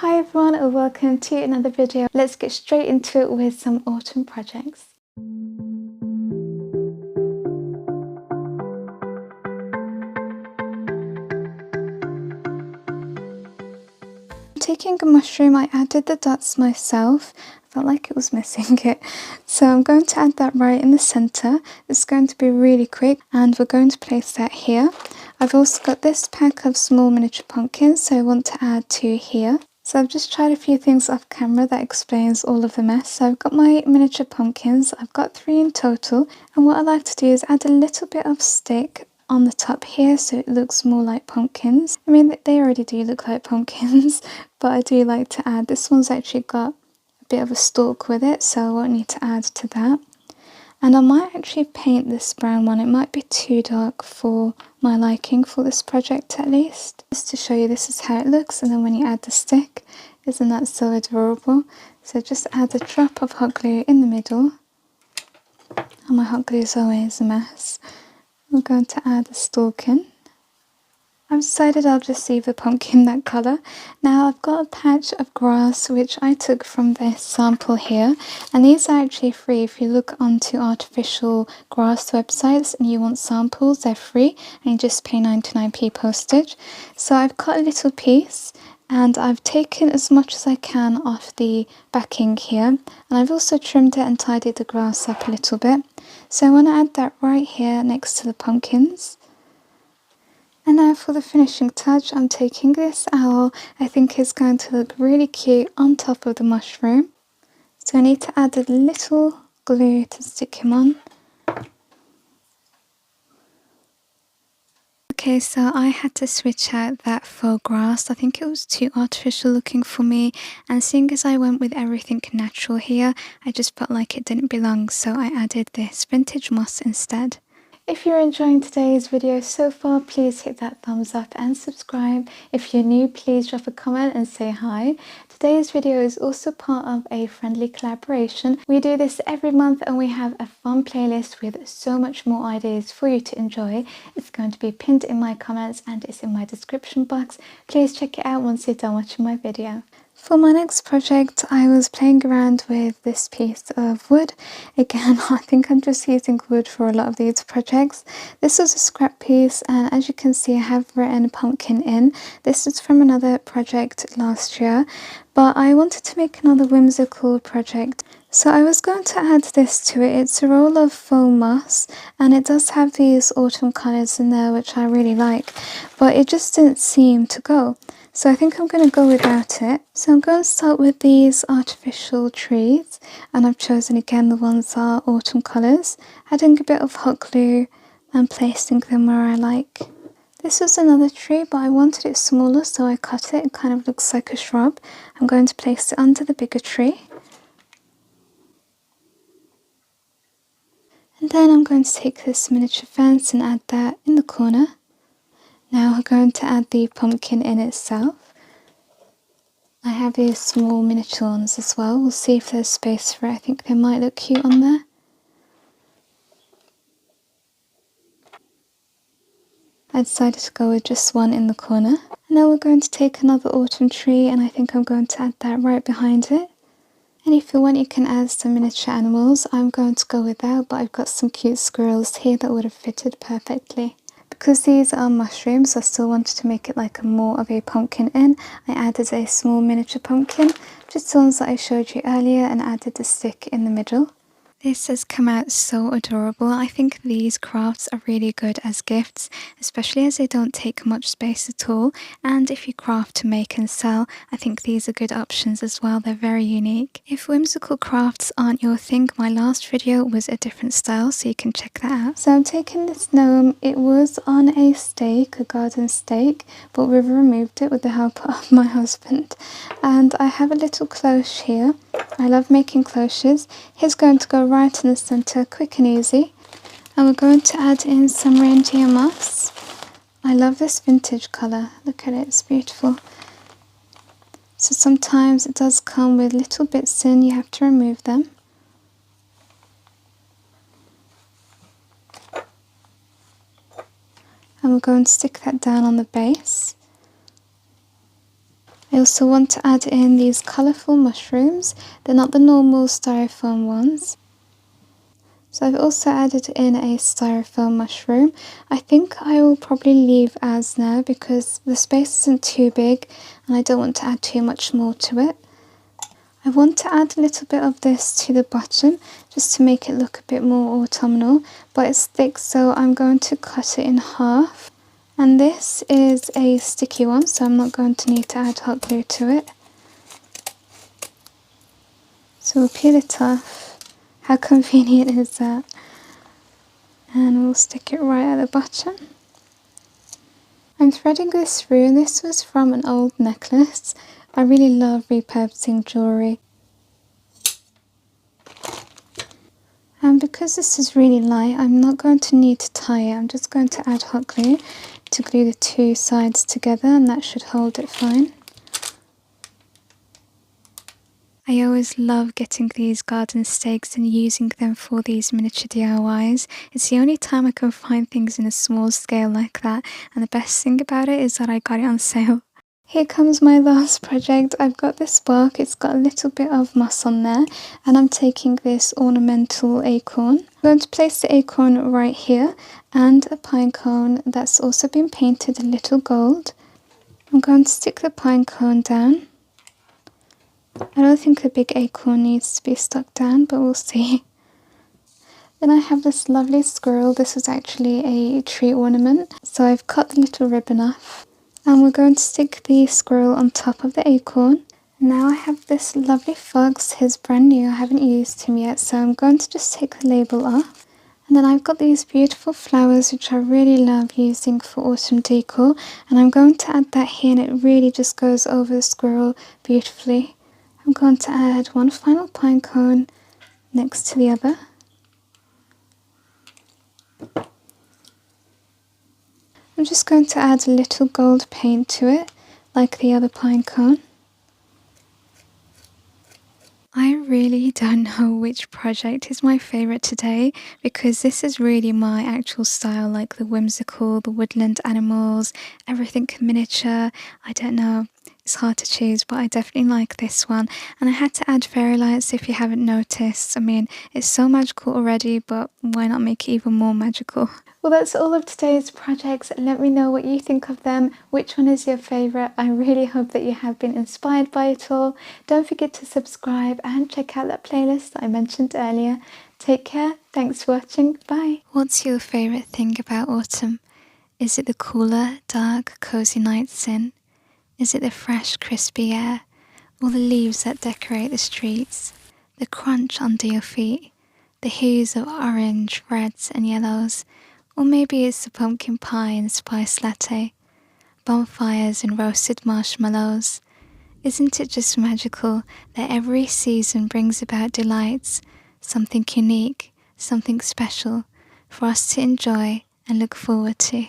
Hi everyone and welcome to another video. Let's get straight into it with some autumn projects. Taking a mushroom, I added the dots myself. I felt like it was missing it. So I'm going to add that right in the center. It's going to be really quick and we're going to place that here. I've also got this pack of small miniature pumpkins, so I want to add 2 here. So I've just tried a few things off camera that explains all of the mess. So I've got my miniature pumpkins, I've got 3 in total, and what I like to do is add a little bit of stick on the top here so it looks more like pumpkins. I mean, they already do look like pumpkins, but I do like to add, this one's actually got a bit of a stalk with it, so I won't need to add to that. And I might actually paint this brown one. It might be too dark for my liking for this project at least. Just to show you, this is how it looks, and then when you add the stick, isn't that so adorable? So just add a drop of hot glue in the middle. And my hot glue is always a mess. We're going to add the stalk in. I've decided I'll just leave the pumpkin that colour. Now I've got a patch of grass which I took from this sample here, and these are actually free. If you look onto artificial grass websites and you want samples, they're free and you just pay 99p postage. So I've cut a little piece and I've taken as much as I can off the backing here, and I've also trimmed it and tidied the grass up a little bit. So I want to add that right here next to the pumpkins. And now for the finishing touch, I'm taking this owl. I think it's going to look really cute on top of the mushroom. So I need to add a little glue to stick him on. Okay, so I had to switch out that faux grass. I think it was too artificial looking for me, and seeing as I went with everything natural here, I just felt like it didn't belong, so I added this vintage moss instead. If you're enjoying today's video so far, please hit that thumbs up and subscribe. If you're new, please drop a comment and say hi. Today's video is also part of a friendly collaboration. We do this every month and we have a fun playlist with so much more ideas for you to enjoy. It's going to be pinned in my comments and it's in my description box. Please check it out once you're done watching my video. For my next project, I was playing around with this piece of wood. Again, I think I'm just using wood for a lot of these projects. This was a scrap piece, and as you can see, I have written pumpkin in. This is from another project last year, but I wanted to make another whimsical project. So I was going to add this to it. It's a roll of faux moss, and it does have these autumn colours in there, which I really like, but it just didn't seem to go. So I think I'm going to go without it. So I'm going to start with these artificial trees, and I've chosen again the ones that are autumn colours, adding a bit of hot glue and placing them where I like. This was another tree, but I wanted it smaller, so I cut it. It kind of looks like a shrub. I'm going to place it under the bigger tree. And then I'm going to take this miniature fence and add that in the corner. Now we're going to add the pumpkin in itself. I have these small miniature ones as well. We'll see if there's space for it. I think they might look cute on there. I decided to go with just one in the corner. And now we're going to take another autumn tree, and I think I'm going to add that right behind it. And if you want, you can add some miniature animals. I'm going to go without, but I've got some cute squirrels here that would have fitted perfectly. Because these are mushrooms, I still wanted to make it like more of a pumpkin in. I added a small miniature pumpkin, just the ones that I showed you earlier, and added the stick in the middle. This has come out so adorable. I think these crafts are really good as gifts, especially as they don't take much space at all. And if you craft to make and sell, I think these are good options as well. They're very unique. If whimsical crafts aren't your thing, my last video was a different style, so you can check that out. So I'm taking this gnome. It was on a stake, a garden stake, but we've removed it with the help of my husband. And I have a little cloche here. I love making cloches. Here's going to go right in the centre, quick and easy. And we're going to add in some reindeer moss. I love this vintage colour. Look at it, it's beautiful. So sometimes it does come with little bits in, you have to remove them. And we're going to stick that down on the base. I also want to add in these colourful mushrooms. They're not the normal styrofoam ones. So I've also added in a styrofoam mushroom. I think I will probably leave as now because the space isn't too big and I don't want to add too much more to it. I want to add a little bit of this to the bottom just to make it look a bit more autumnal, but it's thick, so I'm going to cut it in half. And this is a sticky one, so I'm not going to need to add hot glue to it. So we'll peel it off. How convenient is that? And we'll stick it right at the bottom. I'm threading this through, and this was from an old necklace. I really love repurposing jewellery. And because this is really light, I'm not going to need to tie it. I'm just going to add hot glue to glue the two sides together, and that should hold it fine. I always love getting these garden stakes and using them for these miniature DIYs. It's the only time I can find things in a small scale like that, and the best thing about it is that I got it on sale. Here comes my last project. I've got this bark, it's got a little bit of moss on there, and I'm taking this ornamental acorn. I'm going to place the acorn right here, and a pine cone that's also been painted a little gold. I'm going to stick the pine cone down. I don't think the big acorn needs to be stuck down, but we'll see. Then I have this lovely squirrel. This is actually a tree ornament, so I've cut the little ribbon off. And we're going to stick the squirrel on top of the acorn. Now I have this lovely fox. He's brand new, I haven't used him yet, so I'm going to just take the label off. And then I've got these beautiful flowers which I really love using for autumn decor, and I'm going to add that here, and it really just goes over the squirrel beautifully. I'm going to add one final pine cone next to the other. I'm just going to add a little gold paint to it, like the other pine cone. I really don't know which project is my favourite today, because this is really my actual style, like the whimsical, the woodland animals, everything miniature. I don't know, it's hard to choose, but I definitely like this one. And I had to add fairy lights if you haven't noticed. I mean, it's so magical already, but why not make it even more magical? Well, that's all of today's projects. Let me know what you think of them. Which one is your favourite? I really hope that you have been inspired by it all. Don't forget to subscribe and check out that playlist that I mentioned earlier. Take care. Thanks for watching. Bye. What's your favourite thing about autumn? Is it the cooler, dark, cosy nights in? Is it the fresh, crispy air? Or the leaves that decorate the streets? The crunch under your feet? The hues of orange, reds and yellows? Or maybe it's the pumpkin pie and spice latte, bonfires and roasted marshmallows. Isn't it just magical that every season brings about delights, something unique, something special for us to enjoy and look forward to?